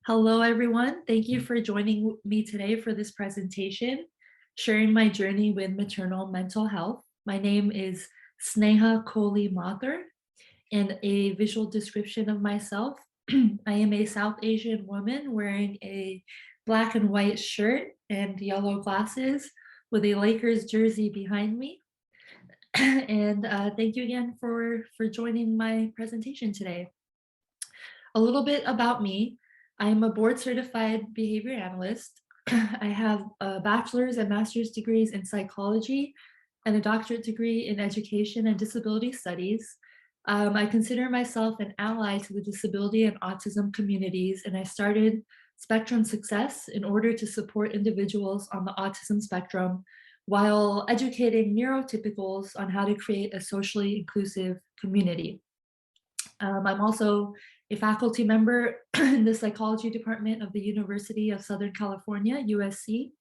Hello, everyone. Thank you for joining me today for this presentation, sharing my journey with maternal mental health. My name is Sneha Kohli Mathur, and a visual description of myself. I am a South Asian woman wearing a black and white shirt and yellow glasses with a Lakers jersey behind me. And thank you again for joining my presentation today. A little bit about me. I am a board certified behavior analyst. I have a bachelor's and master's degrees in psychology and a doctorate degree in education and disability studies. I consider myself an ally to the disability and autism communities, and I started Spectrum Success in order to support individuals on the autism spectrum while educating neurotypicals on how to create a socially inclusive community. I'm also a faculty member in the psychology department of the University of Southern California, USC,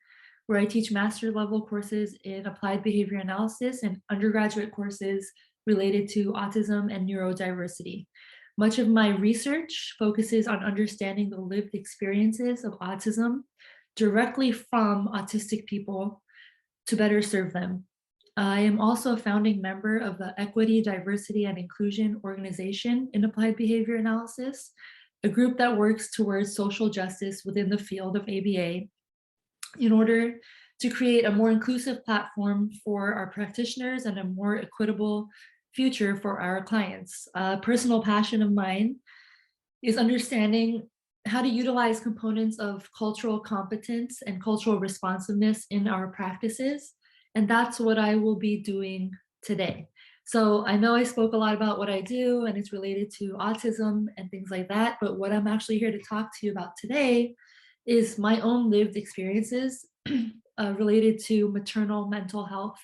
where I teach master level courses in applied behavior analysis and undergraduate courses related to autism and neurodiversity. Much of my research focuses on understanding the lived experiences of autism directly from autistic people to better serve them. I am also a founding member of the Equity, Diversity, and Inclusion Organization in Applied Behavior Analysis, a group that works towards social justice within the field of ABA in order to create a more inclusive platform for our practitioners and a more equitable future for our clients. A personal passion of mine is understanding how to utilize components of cultural competence and cultural responsiveness in our practices. And that's what I will be doing today. So I know I spoke a lot about what I do and it's related to autism and things like that, but what I'm actually here to talk to you about today is my own lived experiences related to maternal mental health.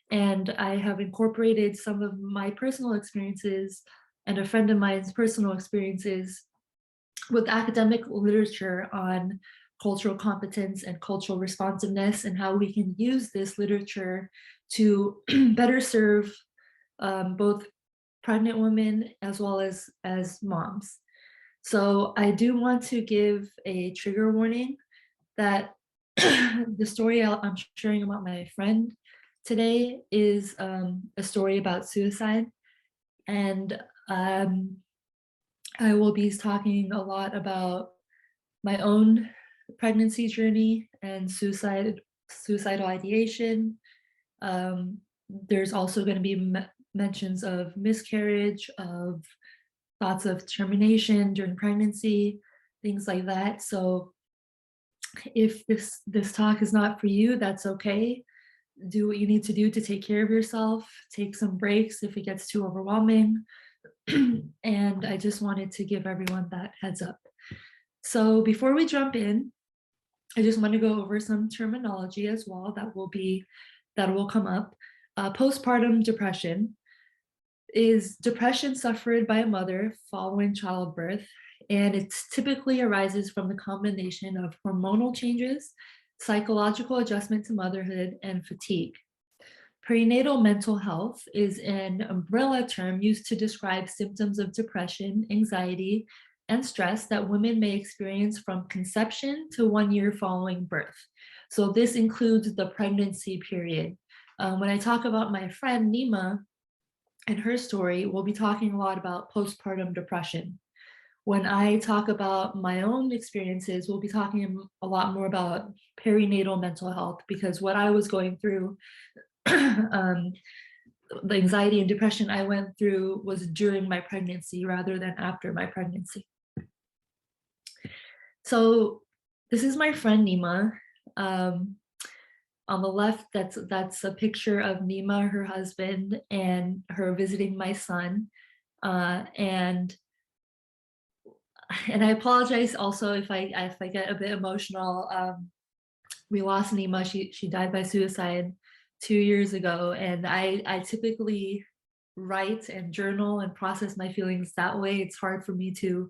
And I have incorporated some of my personal experiences and a friend of mine's personal experiences with academic literature on cultural competence and cultural responsiveness and how we can use this literature to better serve both pregnant women as well as moms. So I do want to give a trigger warning that the story I'm sharing about my friend today is a story about suicide. And I will be talking a lot about my own pregnancy journey and suicidal ideation. There's also going to be mentions of miscarriage, of thoughts of termination during pregnancy, things like that. So if this talk is not for you, that's okay. Do what you need to do to take care of yourself. Take some breaks if it gets too overwhelming. And I just wanted to give everyone that heads up. So before we jump in, I just want to go over some terminology as well that will come up. Postpartum depression is depression suffered by a mother following childbirth, and it typically arises from the combination of hormonal changes, psychological adjustment to motherhood, and fatigue. Perinatal mental health is an umbrella term used to describe symptoms of depression, anxiety, and stress that women may experience from conception to 1 year following birth. So this includes the pregnancy period. When I talk about my friend Nima and her story, we'll be talking a lot about postpartum depression. When I talk about my own experiences, we'll be talking a lot more about perinatal mental health, because what I was going through, the anxiety and depression I went through was during my pregnancy rather than after my pregnancy. So this is my friend Nima. On the left, that's a picture of Nima, her husband, and her visiting my son. And I apologize also if I get a bit emotional. We lost Nima. She died by suicide 2 years ago, and I typically write and journal and process my feelings that way. It's hard for me to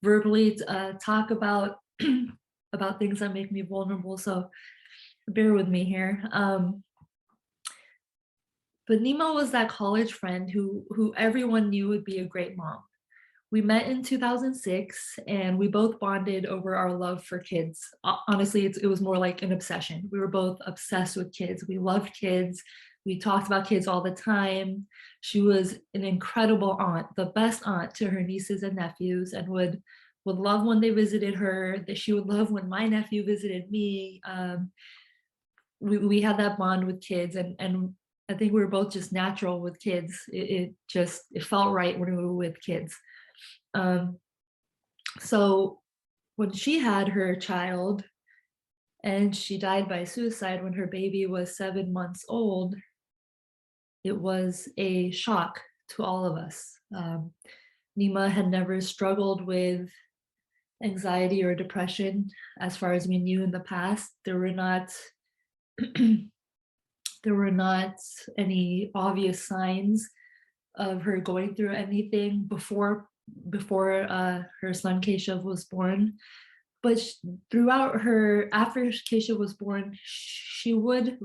verbally talk about about things that make me vulnerable, so bear with me here. But Nima was that college friend who everyone knew would be a great mom. We met in 2006 and we both bonded over our love for kids. Honestly, it was more like an obsession. We were both obsessed with kids. We loved kids. We talked about kids all the time. She was an incredible aunt, the best aunt to her nieces and nephews, and would love when they visited her, that she would love when my nephew visited me. We had that bond with kids, and I think we were both just natural with kids. It felt right when we were with kids. Um, so when she had her child and she died by suicide when her baby was 7 months old, it was a shock to all of us. Nima had never struggled with anxiety or depression as far as we knew in the past. There were not there were not any obvious signs of her going through anything before her son Keshav was born. But throughout her, after Keshav was born, she would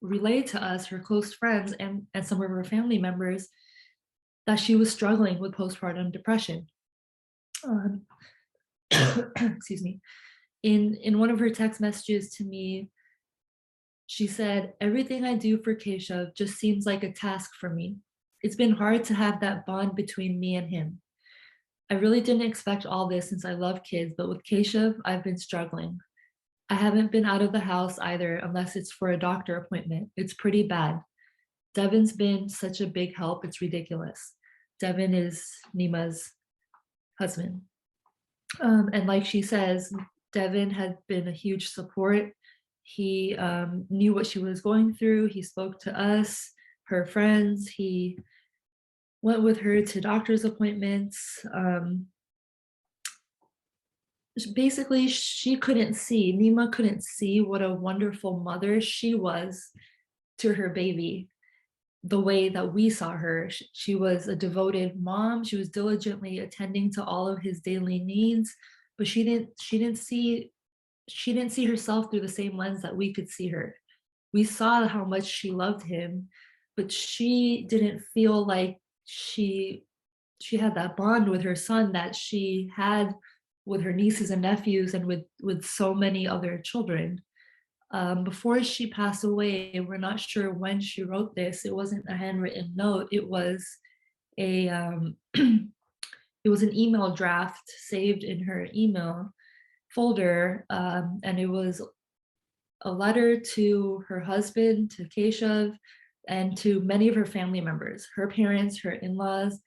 relay to us, her close friends, and some of her family members, that she was struggling with postpartum depression. Um, excuse me. In one of her text messages to me, she said, "Everything I do for Keshav just seems like a task for me. It's been hard to have that bond between me and him. I really didn't expect all this since I love kids, but with Keshav, I've been struggling. I haven't been out of the house either unless it's for a doctor appointment. It's pretty bad. Devin's been such a big help, it's ridiculous." Devin is Nima's husband. And like she says, Devin had been a huge support. He knew what she was going through. He spoke to us, her friends. He went with her to doctor's appointments. Basically, Nima couldn't see what a wonderful mother she was to her baby the way that we saw her. She was a devoted mom. She was diligently attending to all of his daily needs, but she didn't see herself through the same lens that we could see her. We saw how much she loved him, but she didn't feel like she had that bond with her son that she had with her nieces and nephews and with so many other children. Before she passed away, we're not sure when she wrote this. It wasn't a handwritten note. It was a it was an email draft saved in her email folder, and it was a letter to her husband, to Keshav, and to many of her family members, her parents, her in-laws,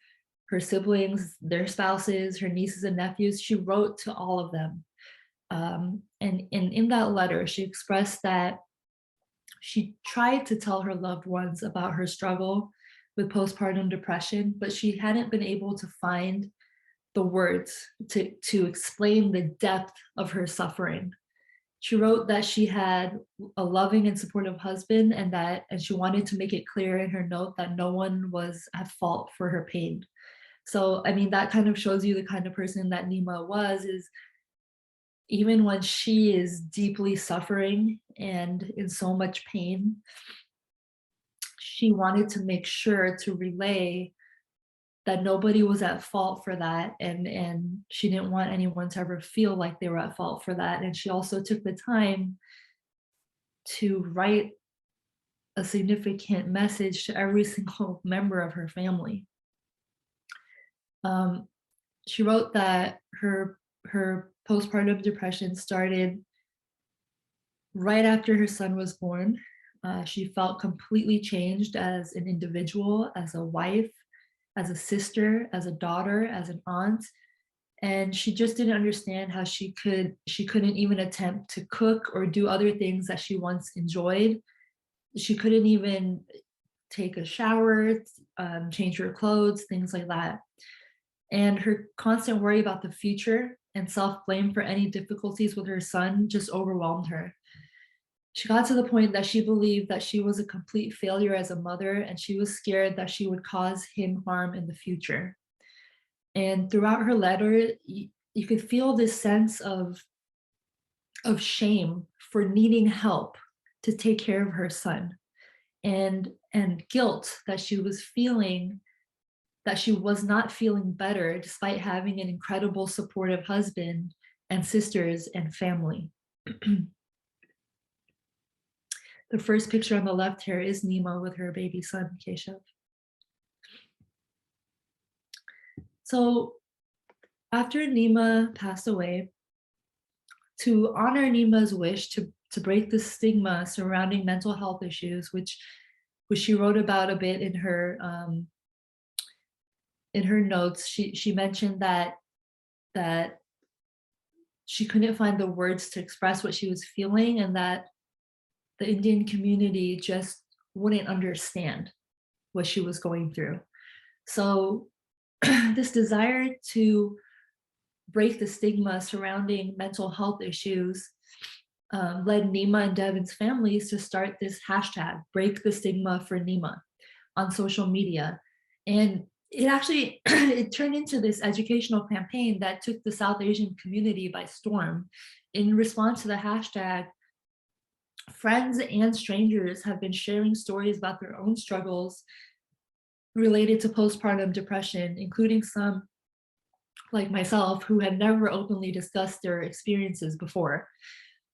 her siblings, their spouses, her nieces and nephews. She wrote to all of them. And in that letter, she expressed that she tried to tell her loved ones about her struggle with postpartum depression, but she hadn't been able to find the words to explain the depth of her suffering. She wrote that she had a loving and supportive husband, and she wanted to make it clear in her note that no one was at fault for her pain. So, I mean, that kind of shows you the kind of person that Nima was, is even when she is deeply suffering and in so much pain, she wanted to make sure to relay that nobody was at fault for that, and she didn't want anyone to ever feel like they were at fault for that. And she also took the time to write a significant message to every single member of her family. She wrote that her postpartum depression started right after her son was born. She felt completely changed as an individual, as a wife, as a sister, as a daughter, as an aunt. And she just didn't understand how she couldn't even attempt to cook or do other things that she once enjoyed. She couldn't even take a shower, change her clothes, things like that. And her constant worry about the future and self-blame for any difficulties with her son just overwhelmed her. She got to the point that she believed that she was a complete failure as a mother, and she was scared that she would cause him harm in the future. And throughout her letter, you could feel this sense of shame for needing help to take care of her son, and guilt that she was feeling that she was not feeling better despite having an incredible supportive husband and sisters and family. The first picture on the left here is Nima with her baby son, Keshav. So after Nima passed away, to honor Nima's wish to break the stigma surrounding mental health issues, which she wrote about a bit in her notes, she mentioned that she couldn't find the words to express what she was feeling, and that the Indian community just wouldn't understand what she was going through. So this desire to break the stigma surrounding mental health issues led Nima and Devin's families to start this hashtag, Break the Stigma for Nima, on social media. And it actually it turned into this educational campaign that took the South Asian community by storm. In response to the hashtag, friends and strangers have been sharing stories about their own struggles related to postpartum depression, including some like myself who had never openly discussed their experiences before.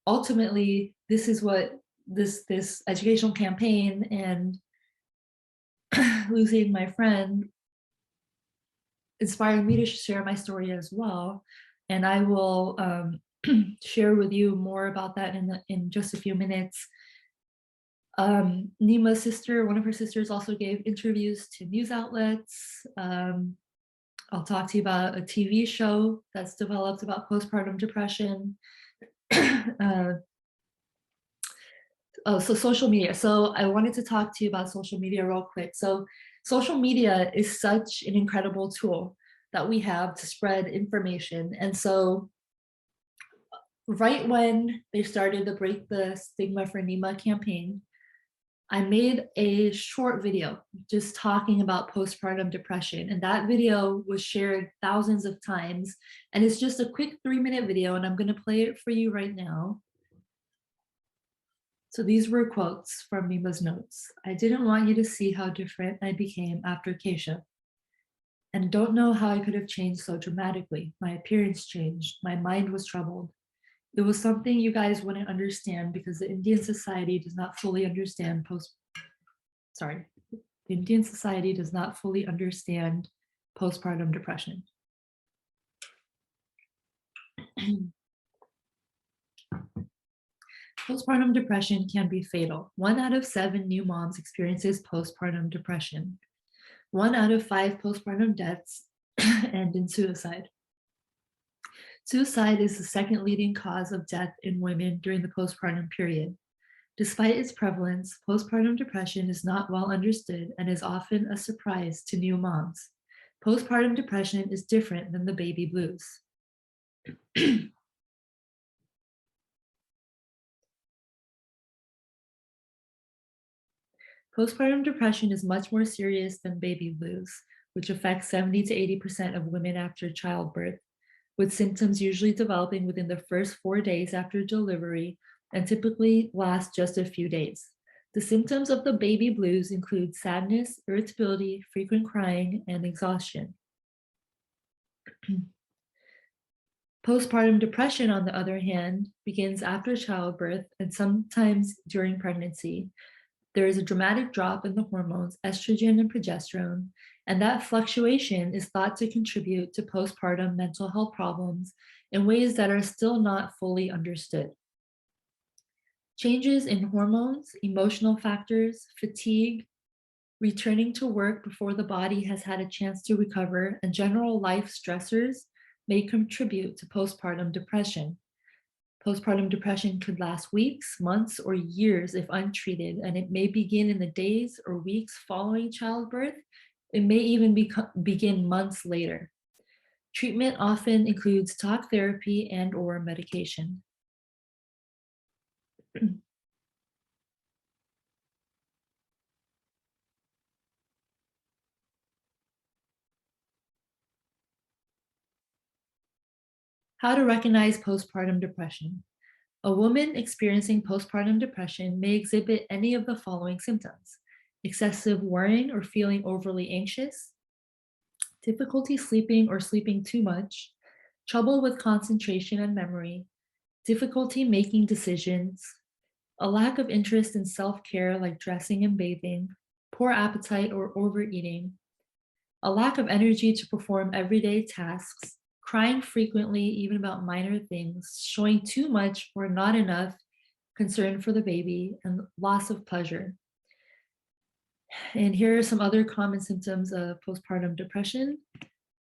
Ultimately, this is what this educational campaign and losing my friend inspired me to share my story as well. And I will share with you more about that in just a few minutes. Nima's sister, one of her sisters, also gave interviews to news outlets. I'll talk to you about a TV show that's developed about postpartum depression. So social media. So I wanted to talk to you about social media real quick. So social media is such an incredible tool that we have to spread information. And so right when they started the Break the Stigma for Nima campaign, I made a short video just talking about postpartum depression. And that video was shared thousands of times. And it's just a quick 3-minute video, and I'm going to play it for you right now. So these were quotes from Nima's notes. I didn't want you to see how different I became after Kesha, and don't know how I could have changed so dramatically. My appearance changed. My mind was troubled. It was something you guys wouldn't understand because the Indian society does not fully understand the Indian society does not fully understand postpartum depression. Postpartum depression can be fatal. 1 out of 7 new moms experiences postpartum depression. 1 out of 5 postpartum deaths end in suicide. Suicide is the second leading cause of death in women during the postpartum period. Despite its prevalence, postpartum depression is not well understood and is often a surprise to new moms. Postpartum depression is different than the baby blues. Postpartum depression is much more serious than baby blues, which affects 70 to 80% of women after childbirth, with symptoms usually developing within the first 4 days after delivery and typically last just a few days. The symptoms of the baby blues include sadness, irritability, frequent crying, and exhaustion. Postpartum depression, on the other hand, begins after childbirth and sometimes during pregnancy. There is a dramatic drop in the hormones estrogen and progesterone, and that fluctuation is thought to contribute to postpartum mental health problems in ways that are still not fully understood. Changes in hormones, emotional factors, fatigue, returning to work before the body has had a chance to recover, and general life stressors may contribute to postpartum depression. Postpartum depression could last weeks, months, or years if untreated, and it may begin in the days or weeks following childbirth. It may even begin months later. Treatment often includes talk therapy and/or medication. How to recognize postpartum depression. A woman experiencing postpartum depression may exhibit any of the following symptoms: excessive worrying or feeling overly anxious, difficulty sleeping or sleeping too much, trouble with concentration and memory, difficulty making decisions, a lack of interest in self care like dressing and bathing, poor appetite or overeating, a lack of energy to perform everyday tasks, crying frequently, even about minor things, showing too much or not enough concern for the baby, and loss of pleasure. And here are some other common symptoms of postpartum depression: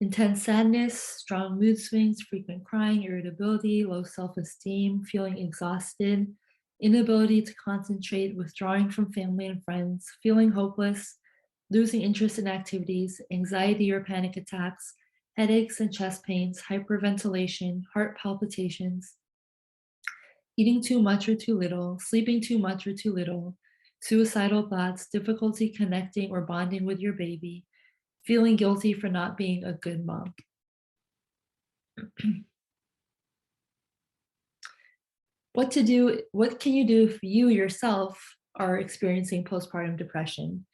intense sadness, strong mood swings, frequent crying, irritability, low self esteem, feeling exhausted, inability to concentrate, withdrawing from family and friends, feeling hopeless, losing interest in activities, anxiety or panic attacks, headaches and chest pains, hyperventilation, heart palpitations, eating too much or too little, sleeping too much or too little, suicidal thoughts, difficulty connecting or bonding with your baby, feeling guilty for not being a good mom. What can you do if you yourself are experiencing postpartum depression?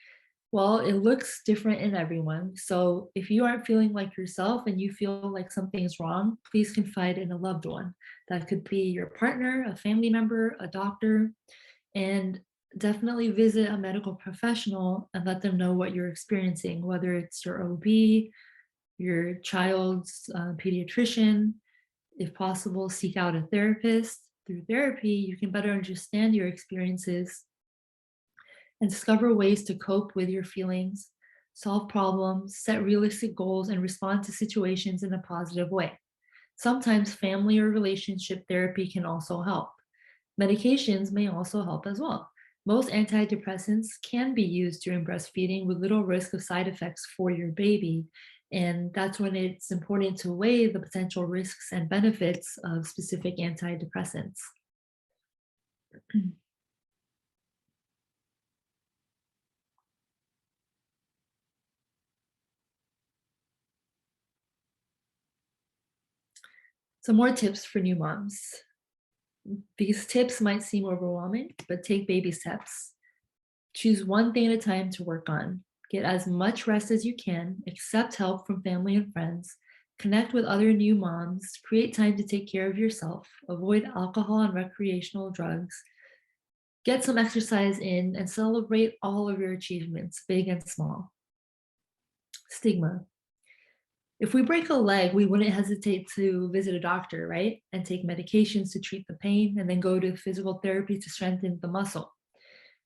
Well, it looks different in everyone. So if you aren't feeling like yourself and you feel like something's wrong, please confide in a loved one. That could be your partner, a family member, a doctor, and definitely visit a medical professional and let them know what you're experiencing, whether it's your OB, your child's pediatrician. If possible, seek out a therapist. Through therapy, you can better understand your experiences and discover ways to cope with your feelings, solve problems, set realistic goals, and respond to situations in a positive way. Sometimes family or relationship therapy can also help. Medications may also help as well. Most antidepressants can be used during breastfeeding with little risk of side effects for your baby. And that's when it's important to weigh the potential risks and benefits of specific antidepressants. Some more tips for new moms. These tips might seem overwhelming, but take baby steps. Choose one thing at a time to work on. Get as much rest as you can, accept help from family and friends, connect with other new moms, create time to take care of yourself, avoid alcohol and recreational drugs, get some exercise in, and celebrate all of your achievements, big and small. Stigma. If we break a leg, we wouldn't hesitate to visit a doctor, right? And take medications to treat the pain, and then go to physical therapy to strengthen the muscle.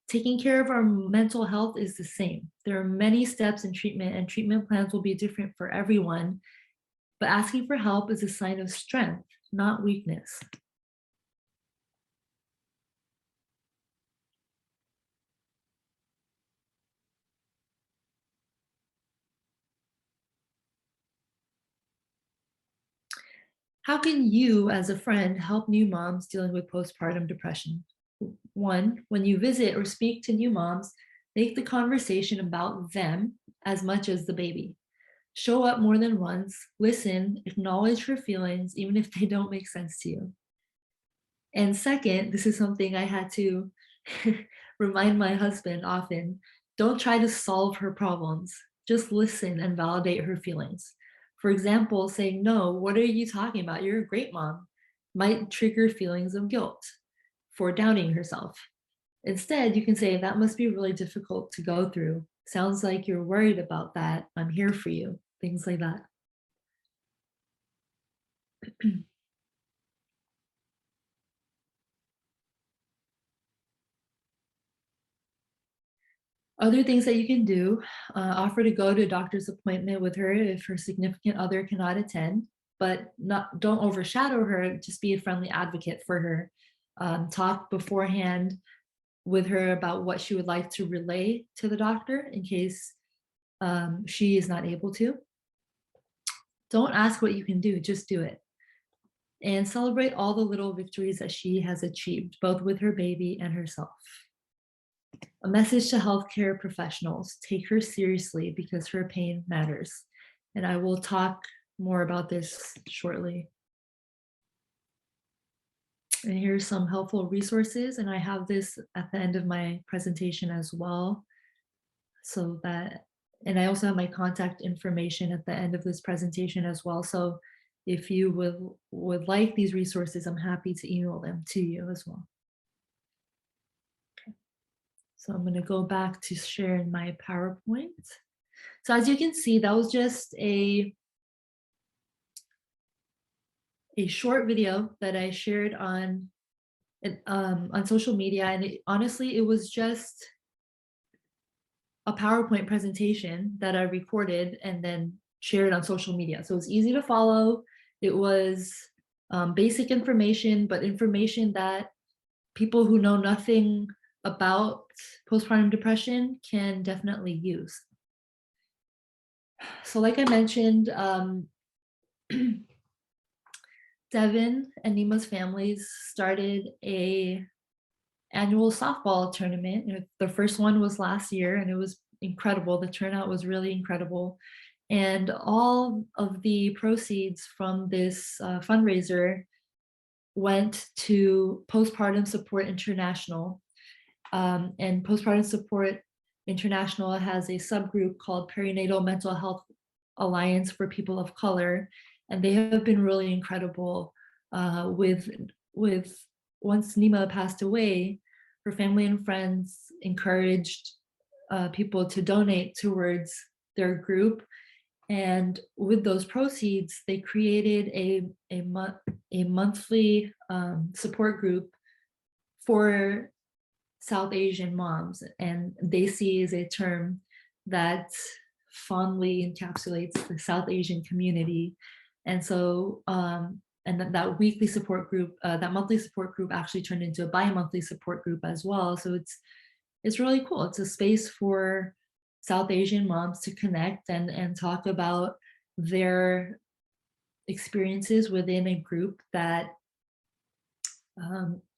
Taking care of our mental health is the same. There are many steps in treatment, and treatment plans will be different for everyone. But asking for help is a sign of strength, not weakness. How can you, as a friend, help new moms dealing with postpartum depression? One, when you visit or speak to new moms, make the conversation about them as much as the baby. Show up more than once, listen, acknowledge her feelings, even if they don't make sense to you. And second, this is something I had to remind my husband often: don't try to solve her problems, just listen and validate her feelings. For example, saying, "No, what are you talking about? You're a great mom," might trigger feelings of guilt for doubting herself. Instead, you can say, "That must be really difficult to go through. Sounds like you're worried about that. I'm here for you." Things like that. Other things that you can do: offer to go to a doctor's appointment with her if her significant other cannot attend, but not don't overshadow her. Just be a friendly advocate for her. Talk beforehand with her about what she would like to relay to the doctor in case she is not able to. Don't ask what you can do, just do it. And celebrate all the little victories that she has achieved, both with her baby and herself. A message to healthcare professionals: take her seriously because her pain matters. And I will talk more about this shortly. And here's some helpful resources, and I have this at the end of my presentation as well, so that And I also have my contact information at the end of this presentation as well. So if you would like these resources, I'm happy to email them to you as well. So I'm going to go back to sharing my PowerPoint. So as you can see, that was just a short video that I shared on social media, and honestly, it was just a PowerPoint presentation that I recorded and then shared on social media. So it's easy to follow. It was basic information, but information that people who know nothing about postpartum depression can definitely use. So like I mentioned, Devin and Nima's families started a annual softball tournament. The first one was last year, and it was incredible. The turnout was really incredible. And all of the proceeds from this fundraiser went to Postpartum Support International. And Postpartum Support International has a subgroup called Perinatal Mental Health Alliance for People of Color, and they have been really incredible with once Nima passed away, her family and friends encouraged people to donate towards their group. And with those proceeds, they created a monthly support group for South Asian moms. And DESI is a term that fondly encapsulates the South Asian community. And so, and that weekly support group, that monthly support group actually turned into a bi-monthly support group as well. So it's really cool. It's a space for South Asian moms to connect and talk about their experiences within a group that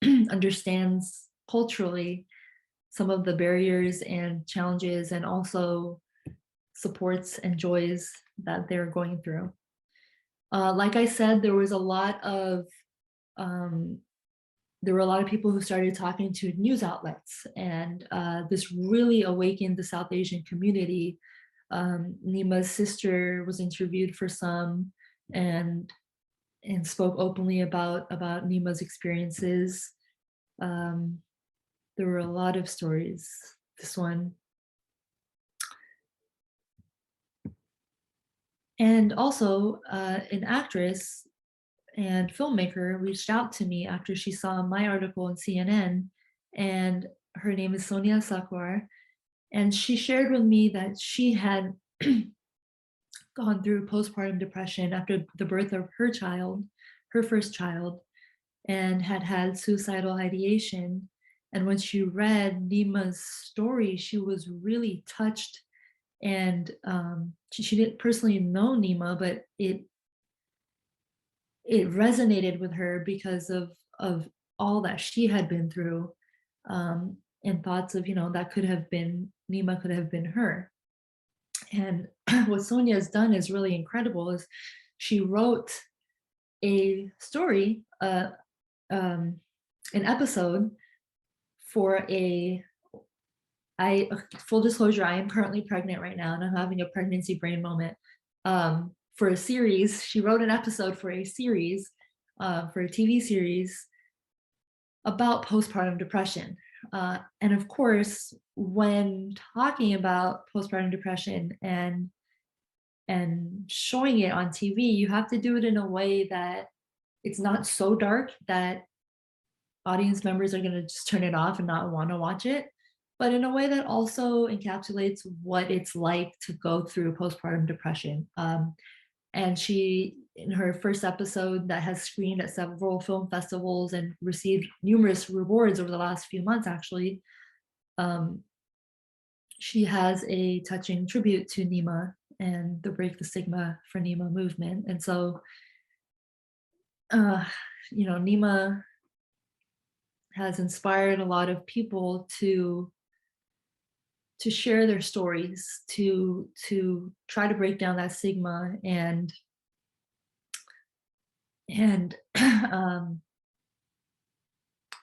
understands culturally some of the barriers and challenges, and also supports and joys that they're going through. Like I said, there was a lot of there were a lot of people who started talking to news outlets, and this really awakened the South Asian community. Nima's sister was interviewed for some, and spoke openly about Nima's experiences. There were a lot of stories. This one. And also, an actress and filmmaker reached out to me after she saw my article in CNN, and her name is Sonia Sakwar, and she shared with me that she had gone through postpartum depression after the birth of her child, her first child, and had had suicidal ideation. And when she read Nima's story, she was really touched. And she didn't personally know Nima, but it resonated with her because of all that she had been through, and thoughts of, that could have been Nima, could have been her. And what Sonia has done is really incredible. Is she wrote a story, an episode for full disclosure, I am currently pregnant right now, and I'm having a pregnancy brain moment. For a series, she wrote an episode for a series, for a TV series about postpartum depression. And of course, when talking about postpartum depression and showing it on TV, you have to do it in a way that it's not so dark that audience members are going to just turn it off and not want to watch it, but in a way that also encapsulates what it's like to go through postpartum depression. And she, in her first episode that has screened at several film festivals and received numerous rewards over the last few months, actually, she has a touching tribute to Nima and the Break the Stigma for Nima movement. And so, Nima has inspired a lot of people to share their stories, to try to break down that stigma and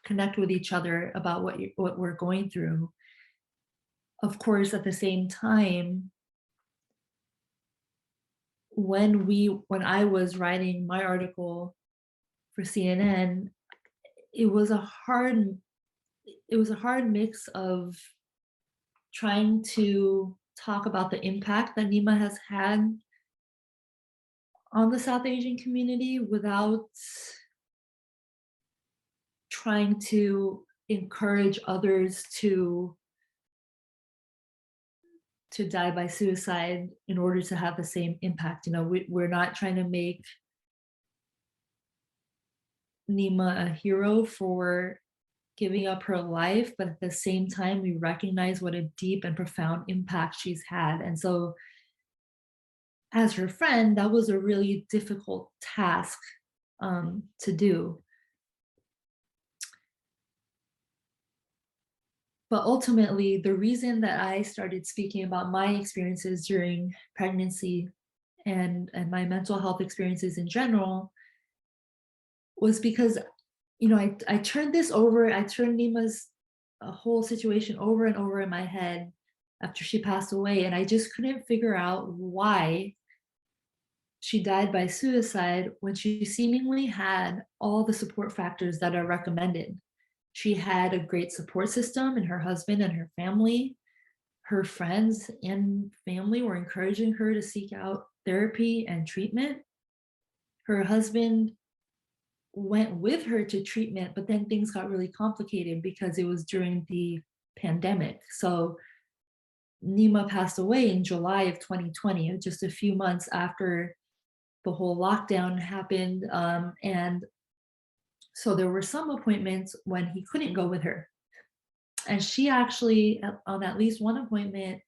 connect with each other about what we're going through. Of course, at the same time, when I was writing my article for CNN, it was a hard it was a hard mix of trying to talk about the impact that Nima has had on the South Asian community without trying to encourage others to die by suicide in order to have the same impact. We're not trying to make Nima a hero for giving up her life, but at the same time, we recognize what a deep and profound impact she's had. And so, as her friend, that was a really difficult task to do. But ultimately, the reason that I started speaking about my experiences during pregnancy and my mental health experiences in general was because I turned this over. I turned Nima's whole situation over and over in my head after she passed away, and I just couldn't figure out why she died by suicide when she seemingly had all the support factors that are recommended. She had a great support system in her husband and her family. Her friends and family were encouraging her to seek out therapy and treatment. Her husband went with her to treatment, but then things got really complicated because it was during the pandemic. So Nima passed away in July of 2020, just a few months after the whole lockdown happened. And so there were some appointments when he couldn't go with her. And she actually, on at least one appointment,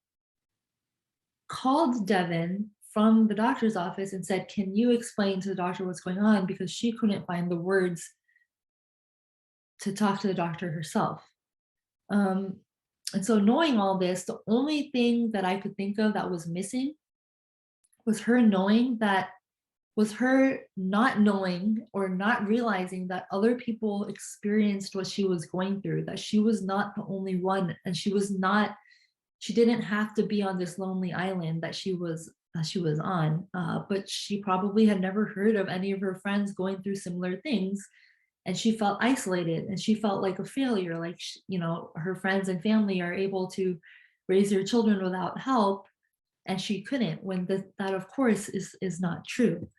called Devin from the doctor's office and said, "Can you explain to the doctor what's going on?" Because she couldn't find the words to talk to the doctor herself. Um, and so, knowing all this, the only thing that I could think of that was missing was her knowing that was her not knowing or not realizing that other people experienced what she was going through, that she was not the only one, and she didn't have to be on this lonely island that she was on. But she probably had never heard of any of her friends going through similar things, and she felt isolated and she felt like a failure. Like her friends and family are able to raise their children without help, and she couldn't. When that, of course, is not true.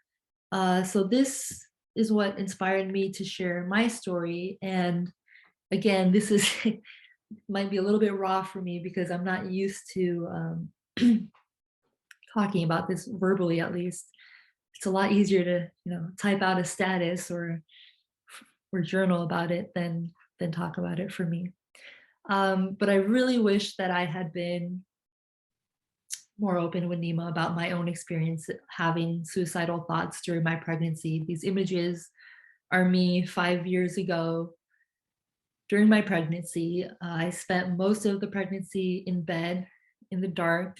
So this is what inspired me to share my story. And again, this is might be a little bit raw for me because I'm not used to talking about this verbally. At least it's a lot easier to type out a status or journal about it than talk about it for me. But I really wish that I had been more open with Nima about my own experience having suicidal thoughts during my pregnancy. These images are me 5 years ago during my pregnancy. I spent most of the pregnancy in bed in the dark,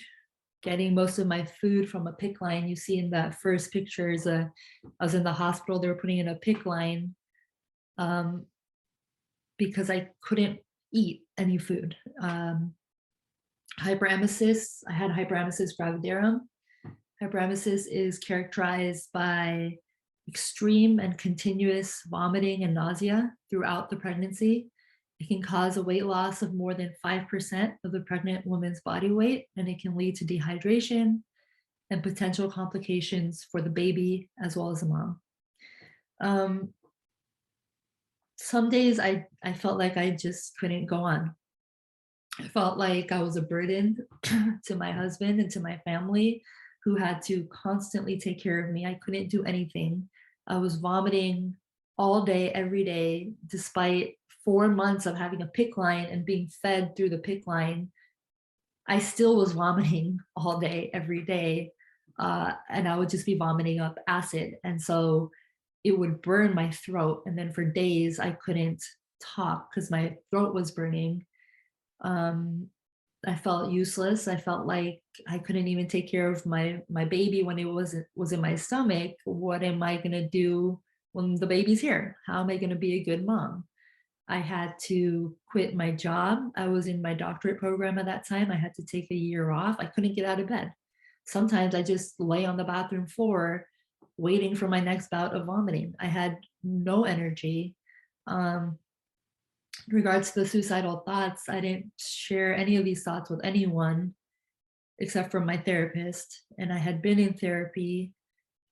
getting most of my food from a PICC line. You see in that first picture is I was in the hospital. They were putting in a PICC line because I couldn't eat any food. Hyperemesis, I had hyperemesis gravidarum. Hyperemesis is characterized by extreme and continuous vomiting and nausea throughout the pregnancy. It can cause a weight loss of more than 5% of the pregnant woman's body weight, and it can lead to dehydration and potential complications for the baby as well as the mom. Some days I felt like I just couldn't go on. I felt like I was a burden to my husband and to my family who had to constantly take care of me. I couldn't do anything. I was vomiting all day, every day, despite 4 months of having a PICC line and being fed through the PICC line. I still was vomiting all day, every day. And I would just be vomiting up acid. And so it would burn my throat. And then for days, I couldn't talk because my throat was burning. I felt useless. I felt like I couldn't even take care of my baby when it was in my stomach. What am I gonna do when the baby's here? How am I gonna be a good mom? I had to quit my job. I was in my doctorate program at that time. I had to take a year off. I couldn't get out of bed. sometimes I just lay on the bathroom floor waiting for my next bout of vomiting. I had no energy. Um, in regards to the suicidal thoughts, I didn't share any of these thoughts with anyone except for my therapist. And I had been in therapy.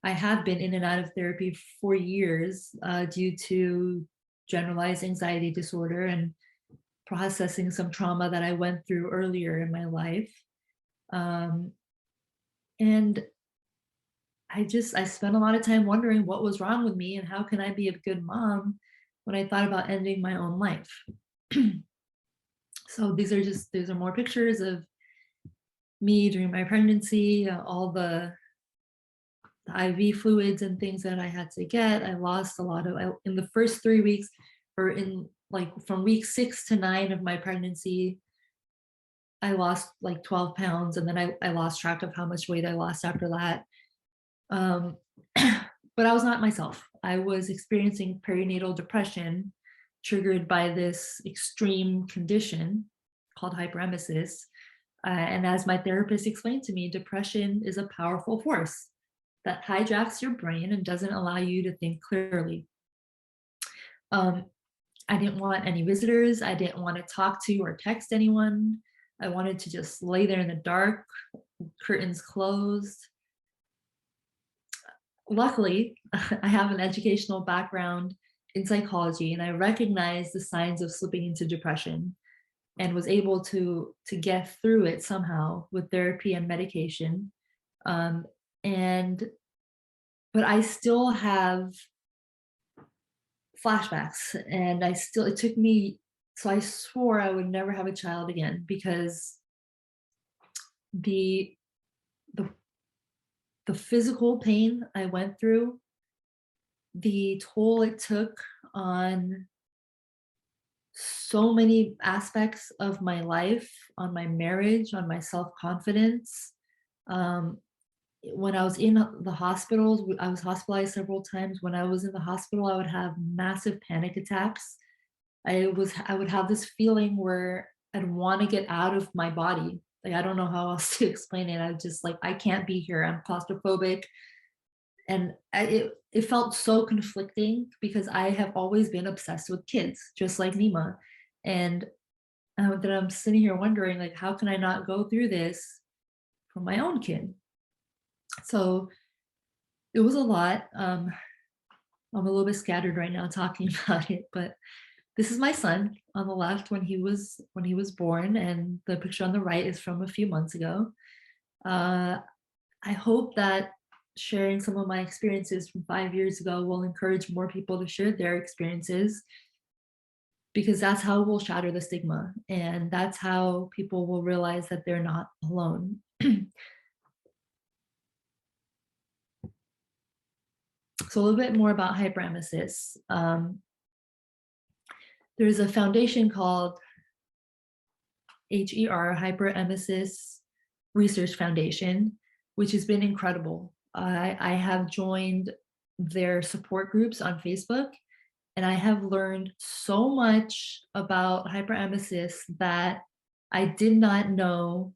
I have been in and out of therapy for years due to generalized anxiety disorder and processing some trauma that I went through earlier in my life. Um, and I spent a lot of time wondering what was wrong with me and how can I be a good mom when I thought about ending my own life. So these are more pictures of me during my pregnancy, all the IV fluids and things that I had to get. I lost a lot of in the first 3 weeks, or in like from week 6 to 9 of my pregnancy, I lost like 12 pounds, and then I lost track of how much weight I lost after that. Um, but I was not myself. I was experiencing perinatal depression triggered by this extreme condition called hyperemesis. And as my therapist explained to me, depression is a powerful force that hijacks your brain and doesn't allow you to think clearly. Um, I didn't want any visitors. I didn't want to talk to or text anyone. I wanted to just lay there in the dark, curtains closed. Luckily, I have an educational background in psychology, and I recognized the signs of slipping into depression and was able to get through it somehow with therapy and medication. Um, and but I still have flashbacks, and it took me, so I swore I would never have a child again because the the the physical pain I went through, the toll it took on so many aspects of my life, on my marriage, on my self-confidence. Um, when I was in the hospitals, I was hospitalized several times. When I was in the hospital, I would have massive panic attacks. I would have this feeling where I'd want to get out of my body. Like I don't know how else to explain it. I just like I can't be here. I'm claustrophobic, and it felt so conflicting because I have always been obsessed with kids, just like Nima, and then I'm sitting here wondering like how can I not go through this for my own kid? So it was a lot. I'm a little bit scattered right now talking about it, but this is my son on the left when he was born, and the picture on the right is from a few months ago. Uh, I hope that sharing some of my experiences from 5 years ago will encourage more people to share their experiences, because that's how we'll shatter the stigma, and that's how people will realize that they're not alone. So a little bit more about hyperemesis. There's a foundation called Hyperemesis Research Foundation, which has been incredible. I have joined their support groups on Facebook, and I have learned so much about hyperemesis that I did not know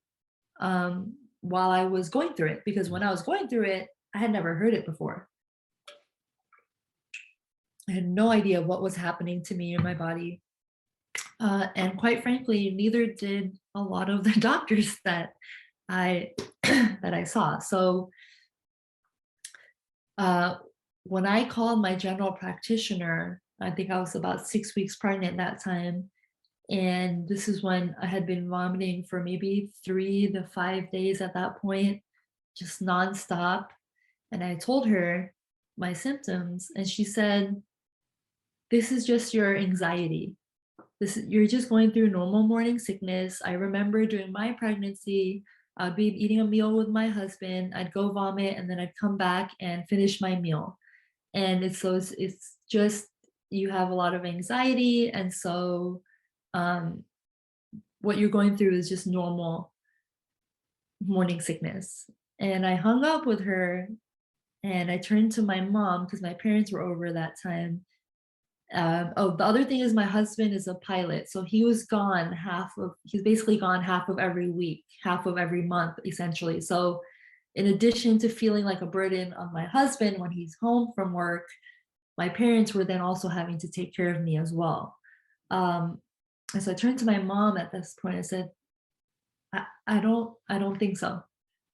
while I was going through it, because when I was going through it, I had never heard it before. I had no idea what was happening to me in my body. And quite frankly, neither did a lot of the doctors that I that I saw. So uh, when I called my general practitioner, I think I was about 6 weeks pregnant that time, and this is when I had been vomiting for maybe 3 to 5 days at that point, just nonstop. And I told her my symptoms, and she said, "This is just your anxiety. You're just going through normal morning sickness. I remember during my pregnancy, I'd be eating a meal with my husband, I'd go vomit, and then I'd come back and finish my meal. And it's just you have a lot of anxiety, and so um, what you're going through is just normal morning sickness." And I hung up with her, and I turned to my mom because my parents were over that time. Oh, the other thing is my husband is a pilot, so he's basically gone half of every week, half of every month, essentially. So in addition to feeling like a burden on my husband when he's home from work, my parents were then also having to take care of me as well. Um, and so I turned to my mom at this point and said, I don't think so.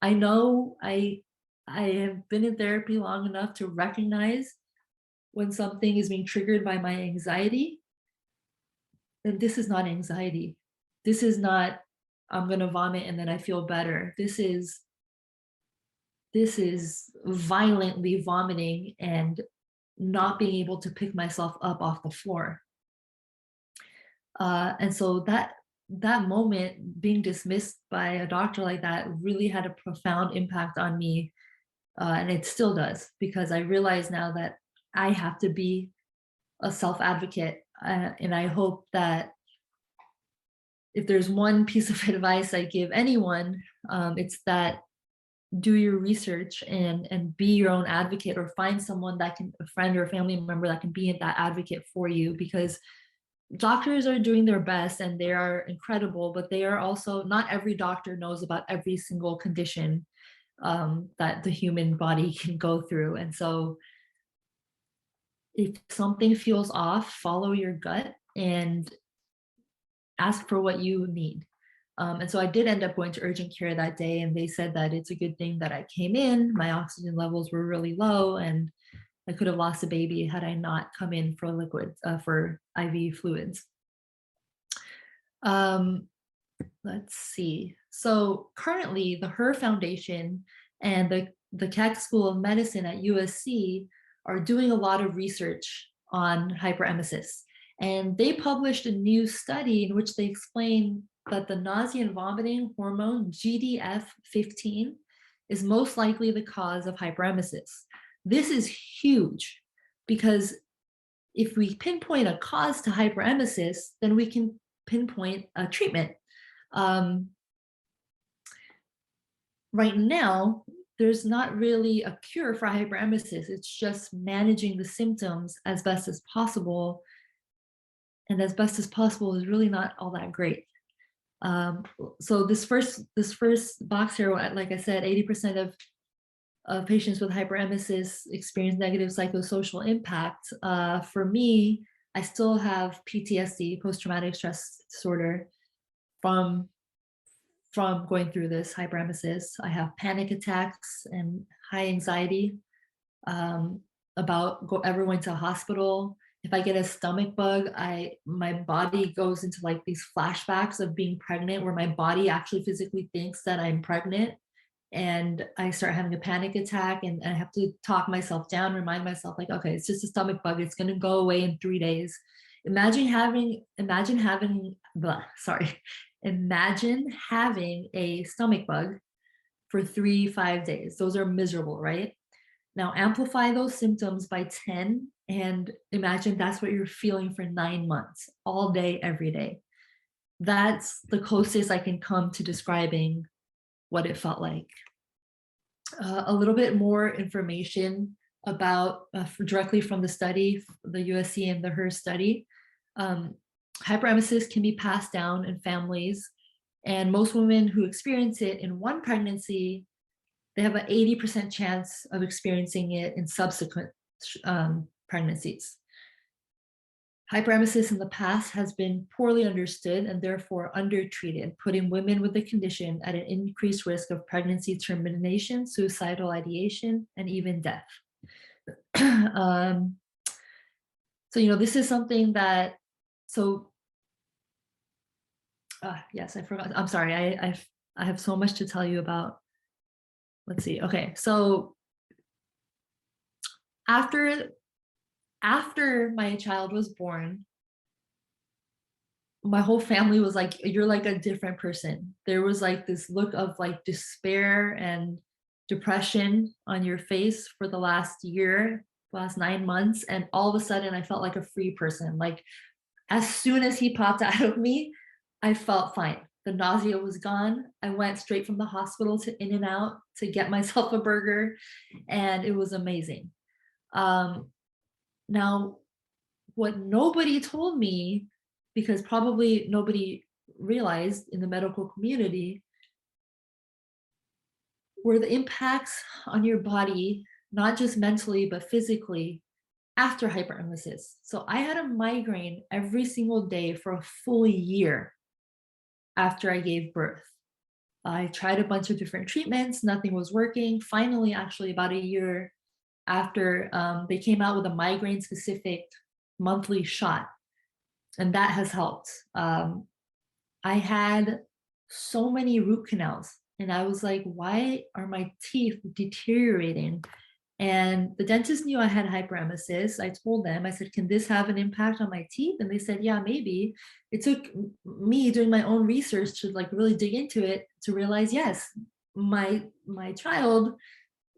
I know I have been in therapy long enough to recognize when something is being triggered by my anxiety, then this is not anxiety. This is not I'm gonna vomit and then I feel better. This is violently vomiting and not being able to pick myself up off the floor. And so that moment being dismissed by a doctor like that really had a profound impact on me, and it still does because I realize now that I have to be a self advocate, and I hope that if there's one piece of advice I give anyone, it's that do your research and be your own advocate or find someone that can a friend or a family member that can be that advocate for you because doctors are doing their best and they are incredible, but they are also not every doctor knows about every single condition that the human body can go through. And so if something feels off, follow your gut and ask for what you need. And so I did end up going to urgent care that day, and they said that it's a good thing that I came in. My oxygen levels were really low, and I could have lost a baby had I not come in for liquids, for IV fluids. Um, let's see. So currently, the Her Foundation and the Keck School of Medicine at USC are doing a lot of research on hyperemesis. And they published a new study in which they explain that the nausea and vomiting hormone GDF15 is most likely the cause of hyperemesis. This is huge because if we pinpoint a cause to hyperemesis, then we can pinpoint a treatment. Um, right now, there's not really a cure for hyperemesis. It's just managing the symptoms as best as possible. And as best as possible is really not all that great. So this first box here, like I said, 80% of patients with hyperemesis experience negative psychosocial impact. For me, I still have PTSD, post-traumatic stress disorder, from going through this hyperemesis. I have panic attacks and high anxiety about ever going to a hospital. If I get a stomach bug, my body goes into like these flashbacks of being pregnant, where my body actually physically thinks that I'm pregnant, and I start having a panic attack, and I have to talk myself down, remind myself like, okay, it's just a stomach bug. It's going to go away in 3 days. Imagine having a stomach bug for 5 days. Those are miserable, right? Now amplify those symptoms by 10 and imagine that's what you're feeling for 9 months, all day, every day. That's the closest I can come to describing what it felt like. A little bit more information about directly from the study, the USC and the Her study. Hyperemesis can be passed down in families, and most women who experience it in one pregnancy, they have an 80% chance of experiencing it in subsequent pregnancies. Hyperemesis in the past has been poorly understood and therefore undertreated, putting women with the condition at an increased risk of pregnancy termination, suicidal ideation, and even death. So, this is something that, yes, I forgot. I'm sorry. I have so much to tell you about. Let's see. Okay. So after my child was born, my whole family was like, you're like a different person. There was like this look of like despair and depression on your face for the last 9 months. And all of a sudden I felt like a free person. Like as soon as he popped out of me, I felt fine. The nausea was gone. I went straight from the hospital to In-N-Out to get myself a burger, and it was amazing. Now, what nobody told me, because probably nobody realized in the medical community, were the impacts on your body, not just mentally, but physically after hyperemesis. So I had a migraine every single day for a full year after I gave birth. I tried a bunch of different treatments, nothing was working. Finally, actually, about a year after, they came out with a migraine specific monthly shot, and that has helped. I had so many root canals, and I was like, why are my teeth deteriorating? And the dentist knew I had hyperemesis. I told them, I said, can this have an impact on my teeth? And they said, yeah, maybe. It took me doing my own research to like really dig into it to realize, yes, my child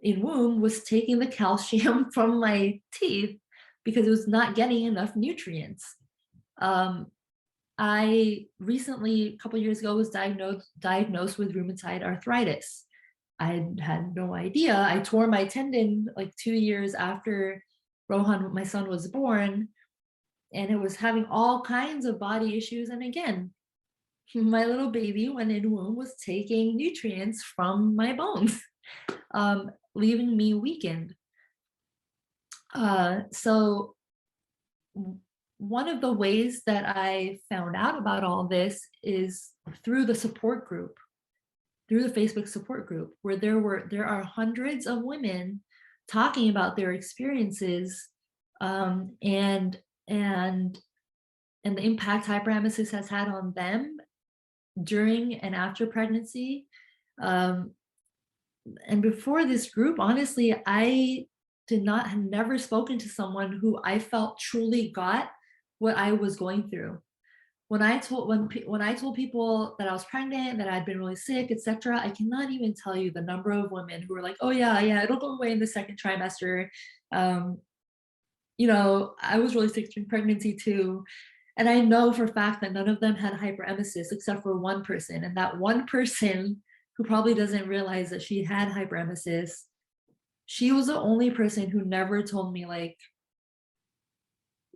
in womb was taking the calcium from my teeth because it was not getting enough nutrients. Um, I recently, a couple years ago, was diagnosed with rheumatoid arthritis. I had no idea. I tore my tendon like 2 years after Rohan, my son, was born, and it was having all kinds of body issues. And again, my little baby, when in womb, was taking nutrients from my bones, leaving me weakened. So one of the ways that I found out about all this is through the support group, through the Facebook support group, where there are hundreds of women talking about their experiences, and and and the impact hyperemesis has had on them during and after pregnancy. Um, and before this group, honestly, I had never spoken to someone who I felt truly got what I was going through. When I told people that I was pregnant, that I'd been really sick, etc., I cannot even tell you the number of women who were like, "Oh yeah, yeah, it'll go away in the second trimester." Um, I was really sick during pregnancy too, and I know for a fact that none of them had hyperemesis except for one person, and that one person who probably doesn't realize that she had hyperemesis, she was the only person who never told me like,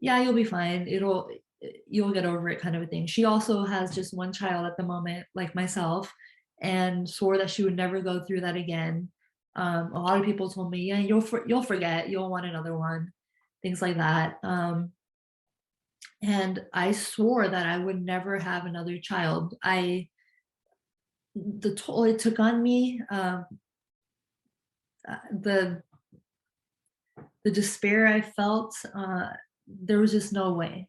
yeah, you'll be fine. You'll get over it kind of a thing. She also has just one child at the moment, like myself, and swore that she would never go through that again. A lot of people told me, yeah, you'll forget, you'll want another one, things like that. And I swore that I would never have another child. The toll it took on me, the despair I felt, there was just no way.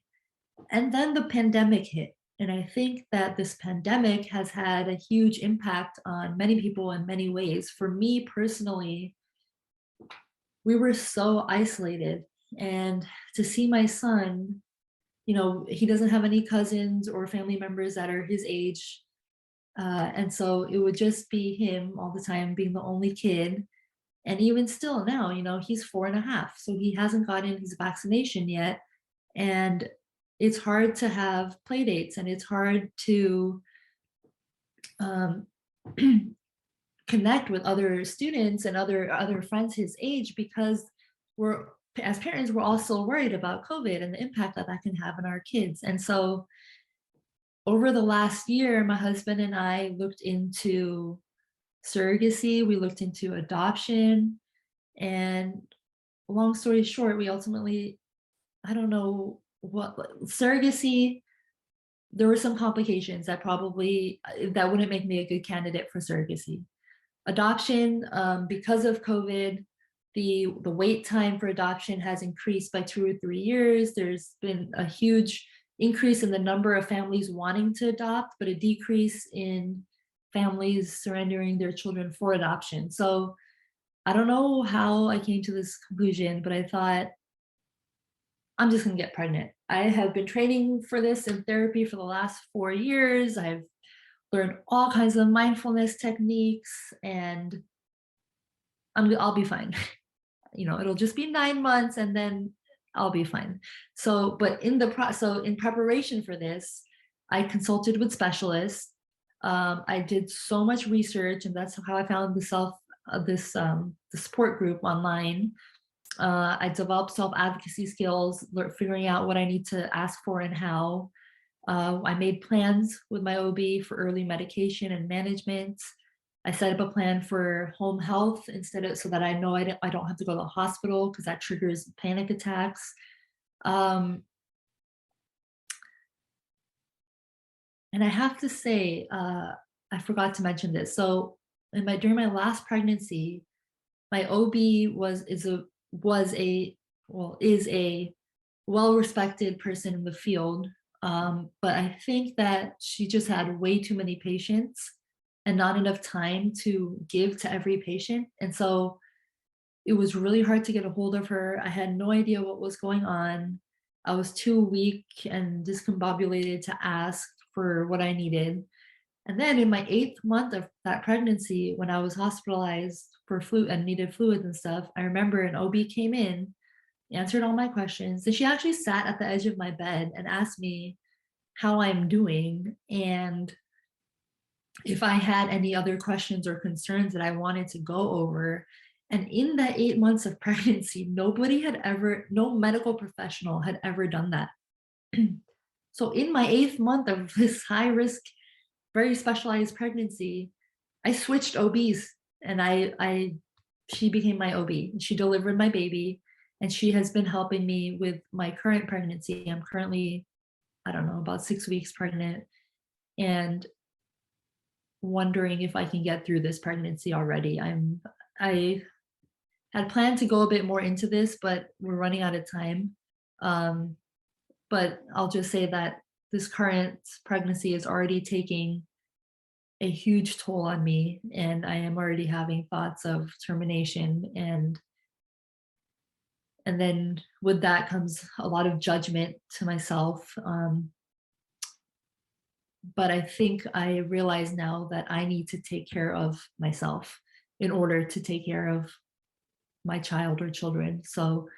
And then the pandemic hit. And I think that this pandemic has had a huge impact on many people in many ways. For me personally, we were so isolated. And to see my son, he doesn't have any cousins or family members that are his age. And so it would just be him all the time, being the only kid. And even still now, he's 4.5. So he hasn't gotten his vaccination yet. And it's hard to have play dates, and it's hard to um, connect with other students and other friends his age, because we're as parents, we're all still worried about COVID and the impact that that can have on our kids. And so over the last year, my husband and I looked into surrogacy, we looked into adoption, and long story short, we ultimately, I don't know what, surrogacy, there were some complications that probably that wouldn't make me a good candidate for surrogacy. Adoption, because of COVID, the wait time for adoption has increased by 2 or 3 years. There's been a huge increase in the number of families wanting to adopt, but a decrease in families surrendering their children for adoption. So I don't know how I came to this conclusion, but I thought, I'm just gonna get pregnant. I have been training for this in therapy for the last 4 years. I've learned all kinds of mindfulness techniques, and I'll be fine. It'll just be 9 months, and then I'll be fine. So, but in preparation for this, I consulted with specialists. I did so much research, and that's how I found the support group online. I developed self-advocacy skills, figuring out what I need to ask for and how. I made plans with my OB for early medication and management. I set up a plan for home health instead of so that I know I don't have to go to the hospital because that triggers panic attacks. Um, and I have to say, I forgot to mention this. So during my last pregnancy, my OB was a well is a well-respected person in the field. But I think that she just had way too many patients and not enough time to give to every patient. And so it was really hard to get a hold of her. I had no idea what was going on. I was too weak and discombobulated to ask for what I needed. And then in my 8th month of that pregnancy, when I was hospitalized for flu and needed fluids and stuff, I remember an OB came in, answered all my questions, and she actually sat at the edge of my bed and asked me how I'm doing and if I had any other questions or concerns that I wanted to go over. And in that 8 months of pregnancy, no medical professional had ever done that. So in my 8th month of this high risk, very specialized pregnancy, I switched OBs and she became my OB and she delivered my baby and she has been helping me with my current pregnancy. I'm currently, I don't know, about 6 weeks pregnant and wondering if I can get through this pregnancy already. I had planned to go a bit more into this, but we're running out of time. Um, but I'll just say that this current pregnancy is already taking a huge toll on me, and I am already having thoughts of termination. And then with that comes a lot of judgment to myself. But I think I realize now that I need to take care of myself in order to take care of my child or children. So,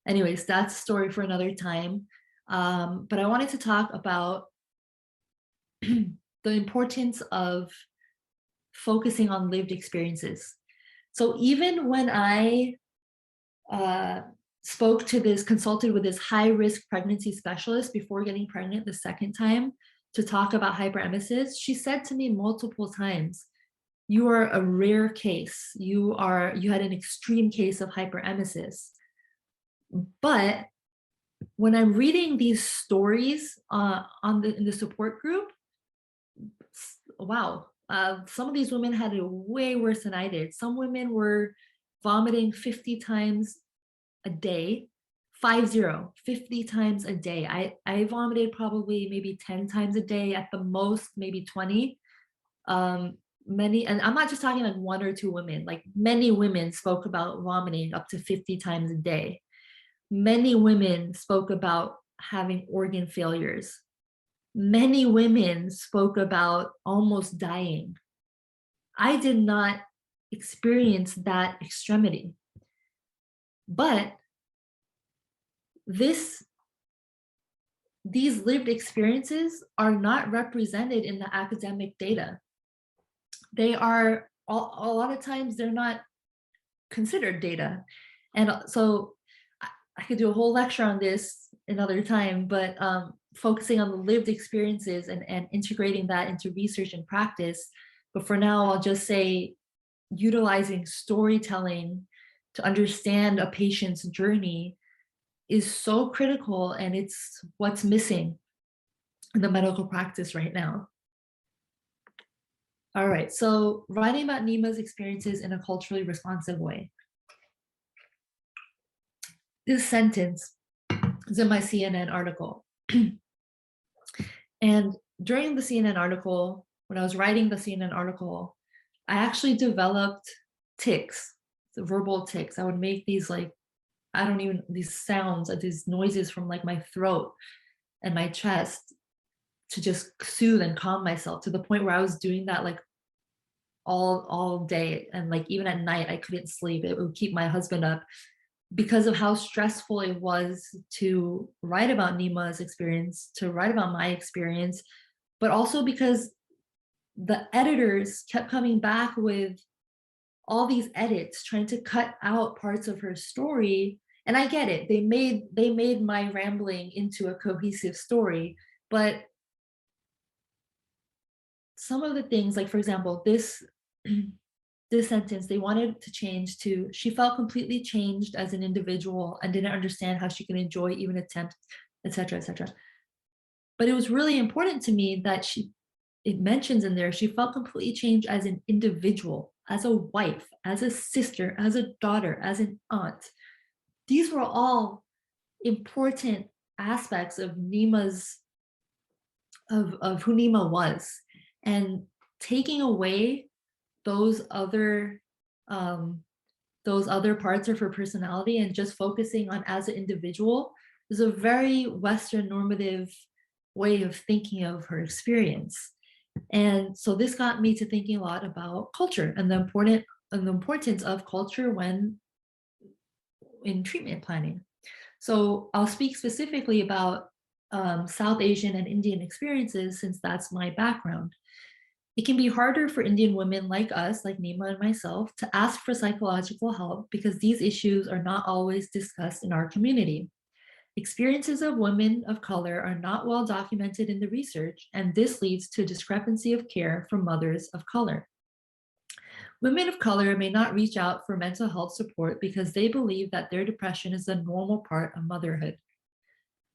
anyways, that's a story for another time. But I wanted to talk about the importance of focusing on lived experiences. So, even when I uh, consulted with this high risk pregnancy specialist before getting pregnant the second time to talk about hyperemesis, she said to me multiple times, "You are a rare case. You had an extreme case of hyperemesis." But when I'm reading these stories in the support group, wow, some of these women had it way worse than I did. Some women were vomiting 50 times a day, 50 times a day. I vomited probably maybe 10 times a day at the most, maybe 20. Many, and I'm not just talking like one or two women, like many women spoke about vomiting up to 50 times a day. Many women spoke about having organ failures. Many women spoke about almost dying. I did not experience that extremity. But these lived experiences are not represented in the academic data. They are a lot of times they're not considered data. And so I could do a whole lecture on this another time, but focusing on the lived experiences and integrating that into research and practice. But for now, I'll just say utilizing storytelling to understand a patient's journey is so critical, and it's what's missing in the medical practice right now. All right, so writing about Nima's experiences in a culturally responsive way. This sentence is in my CNN article. And during the CNN article, when I was writing the CNN article, I actually developed tics, the verbal tics. I would make these these sounds, these noises from like my throat and my chest to just soothe and calm myself, to the point where I was doing that like all day, and like even at night I couldn't sleep. It would keep my husband up because of how stressful it was to write about Nima's experience, to write about my experience, but also because the editors kept coming back with all these edits trying to cut out parts of her story. And I get it, they made my rambling into a cohesive story, but some of the things, like for example, this sentence, they wanted to change to, she felt completely changed as an individual and didn't understand how she could enjoy, even attempt, etc., etc. But it was really important to me that it mentions in there, she felt completely changed as an individual, as a wife, as a sister, as a daughter, as an aunt. These were all important aspects of Nima's of who Nima was. And taking away those other um, those other parts of her personality and just focusing on as an individual is a very Western normative way of thinking of her experience. And so this got me to thinking a lot about culture and the importance of culture when in treatment planning. So I'll speak specifically about South Asian and Indian experiences since that's my background. It can be harder for Indian women like us, like Nima and myself, to ask for psychological help because these issues are not always discussed in our community. Experiences of women of color are not well documented in the research, and this leads to a discrepancy of care for mothers of color. Women of color may not reach out for mental health support because they believe that their depression is a normal part of motherhood.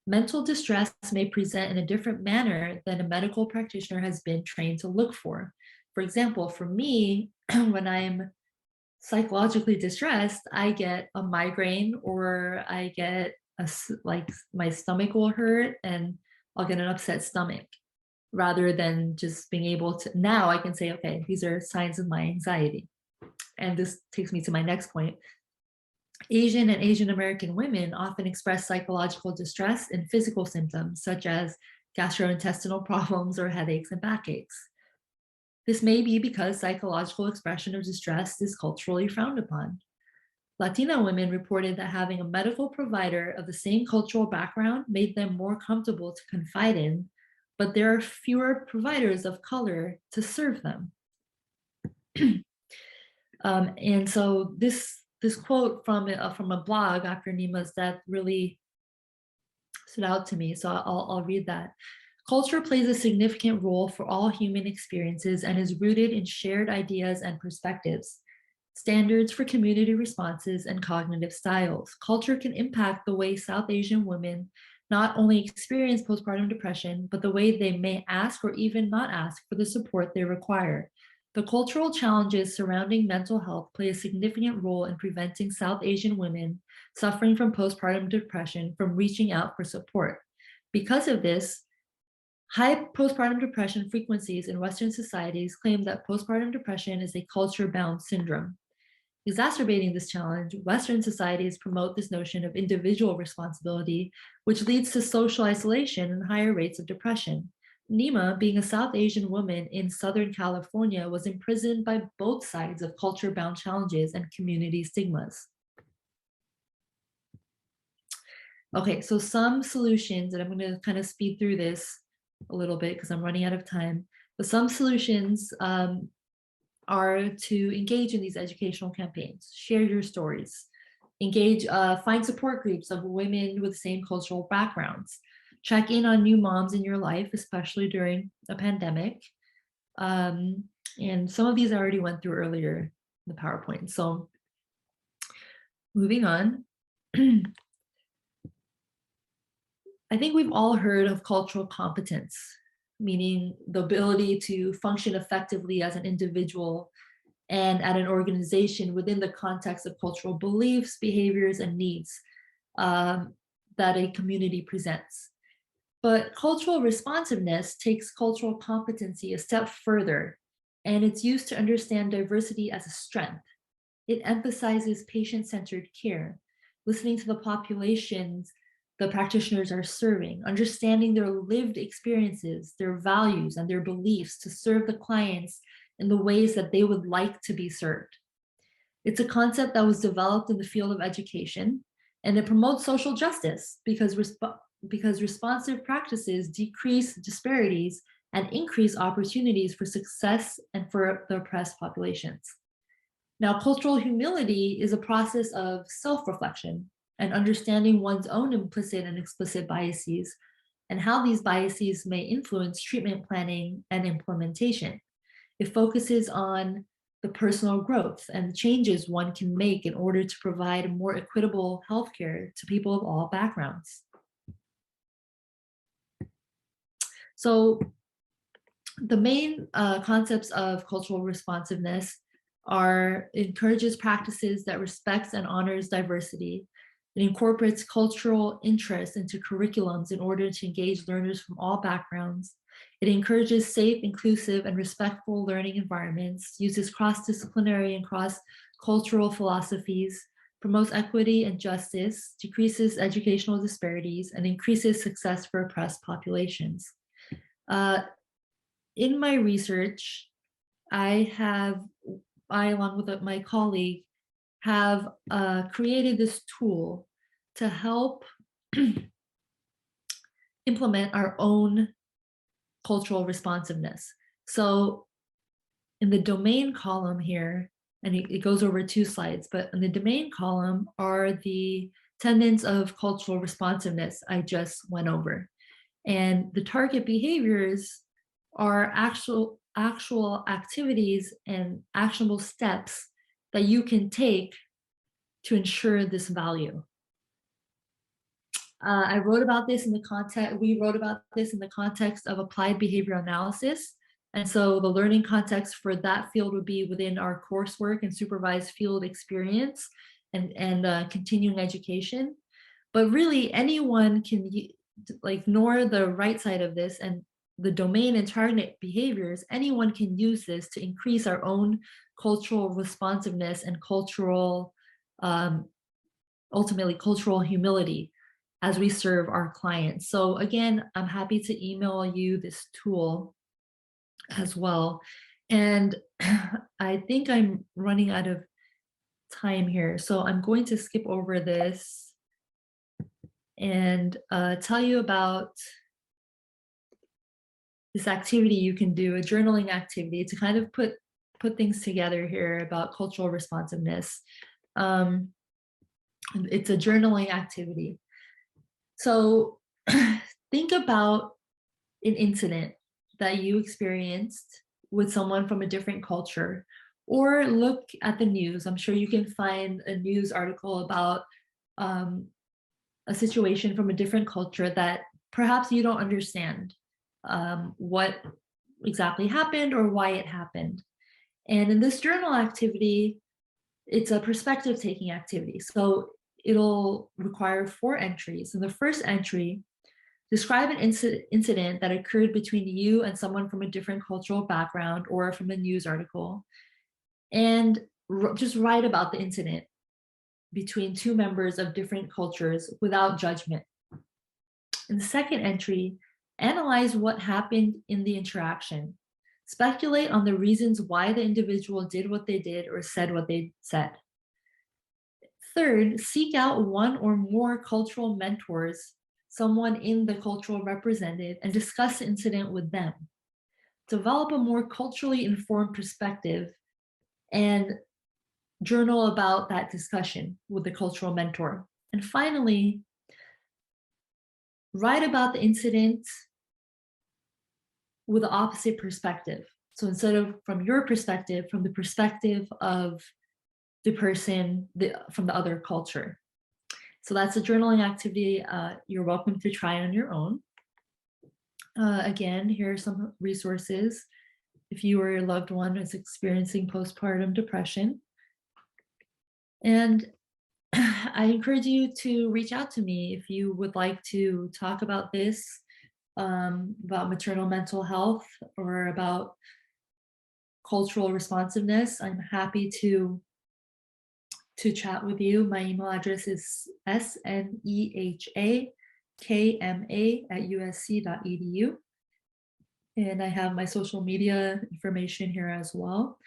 Mental distress may present in a different manner than a medical practitioner has been trained to look for. For example, for me, when I'm psychologically distressed, I get a migraine or I get like my stomach will hurt and I'll get an upset stomach rather than just being able to, now I can say, okay, these are signs of my anxiety. And this takes me to my next point. Asian and Asian American women often express psychological distress in physical symptoms such as gastrointestinal problems or headaches and backaches. This may be because psychological expression of distress is culturally frowned upon. Latina women reported that having a medical provider of the same cultural background made them more comfortable to confide in, but there are fewer providers of color to serve them. And so this quote from a blog after Nima's death really stood out to me. So I'll read that. Culture plays a significant role for all human experiences and is rooted in shared ideas and perspectives, standards for community responses, and cognitive styles. Culture can impact the way South Asian women not only experience postpartum depression, but the way they may ask or even not ask for the support they require. The cultural challenges surrounding mental health play a significant role in preventing South Asian women suffering from postpartum depression from reaching out for support. Because of this, high postpartum depression frequencies in Western societies claim that postpartum depression is a culture-bound syndrome. Exacerbating this challenge, Western societies promote this notion of individual responsibility, which leads to social isolation and higher rates of depression. Nima, being a South Asian woman in Southern California, was imprisoned by both sides of culture-bound challenges and community stigmas. Okay, so some solutions, and I'm going to kind of speed through this a little bit because I'm running out of time, but some solutions are to engage in these educational campaigns, share your stories, find support groups of women with the same cultural backgrounds, check in on new moms in your life, especially during a pandemic. And some of these I already went through earlier in the PowerPoint. So moving on. I think we've all heard of cultural competence, meaning the ability to function effectively as an individual and at an organization within the context of cultural beliefs, behaviors, and needs that a community presents. But cultural responsiveness takes cultural competency a step further, and it's used to understand diversity as a strength. It emphasizes patient-centered care, listening to the populations the practitioners are serving, understanding their lived experiences, their values, and their beliefs to serve the clients in the ways that they would like to be served. It's a concept that was developed in the field of education, and it promotes social justice because responsive practices decrease disparities and increase opportunities for success and for the oppressed populations. Now, cultural humility is a process of self-reflection and understanding one's own implicit and explicit biases and how these biases may influence treatment planning and implementation. It focuses on the personal growth and the changes one can make in order to provide more equitable healthcare to people of all backgrounds. So the main concepts of cultural responsiveness are encourages practices that respects and honors diversity. It incorporates cultural interests into curriculums in order to engage learners from all backgrounds. It encourages safe, inclusive, and respectful learning environments, uses cross-disciplinary and cross-cultural philosophies, promotes equity and justice, decreases educational disparities, and increases success for oppressed populations. In my research, I, along with my colleague, have created this tool to help implement our own cultural responsiveness. So in the domain column here, and it goes over 2 slides, but in the domain column are the tenets of cultural responsiveness I just went over. And the target behaviors are actual activities and actionable steps that you can take to ensure this value. We wrote about this in the context of applied behavioral analysis. And so the learning context for that field would be within our coursework and supervised field experience and continuing education. But really anyone can, like, ignore the right side of this and the domain and target behaviors. Anyone can use this to increase our own cultural responsiveness and cultural, ultimately cultural humility as we serve our clients. So again, I'm happy to email you this tool as well. And I think I'm running out of time here, so I'm going to skip over this and tell you about this activity you can do, a journaling activity to kind of put things together here about cultural responsiveness. It's a journaling activity. So think about an incident that you experienced with someone from a different culture, or look at the news. I'm sure you can find a news article about a situation from a different culture that perhaps you don't understand what exactly happened or why it happened. And in this journal activity, it's a perspective taking activity. So it'll require 4 entries. And the first entry, describe an incident that occurred between you and someone from a different cultural background or from a news article. And just write about the incident between 2 members of different cultures without judgment. In the second entry, analyze what happened in the interaction. Speculate on the reasons why the individual did what they did or said what they said. Third, seek out one or more cultural mentors, someone in the cultural represented, and discuss the incident with them. Develop a more culturally informed perspective and journal about that discussion with the cultural mentor. And finally, write about the incident with the opposite perspective. So instead of from your perspective, from the perspective of the person from the other culture. So that's a journaling activity you're welcome to try on your own. Again, here are some resources if you or your loved one is experiencing postpartum depression. And I encourage you to reach out to me if you would like to talk about this, about maternal mental health or about cultural responsiveness. I'm happy to chat with you. My email address is snehakma@usc.edu. And I have my social media information here as well.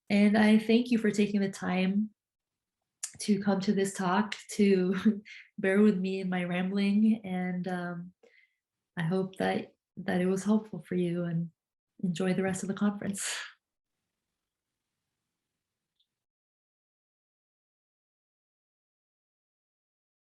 And I thank you for taking the time to come to this talk, to bear with me in my rambling. And I hope that it was helpful for you, and enjoy the rest of the conference.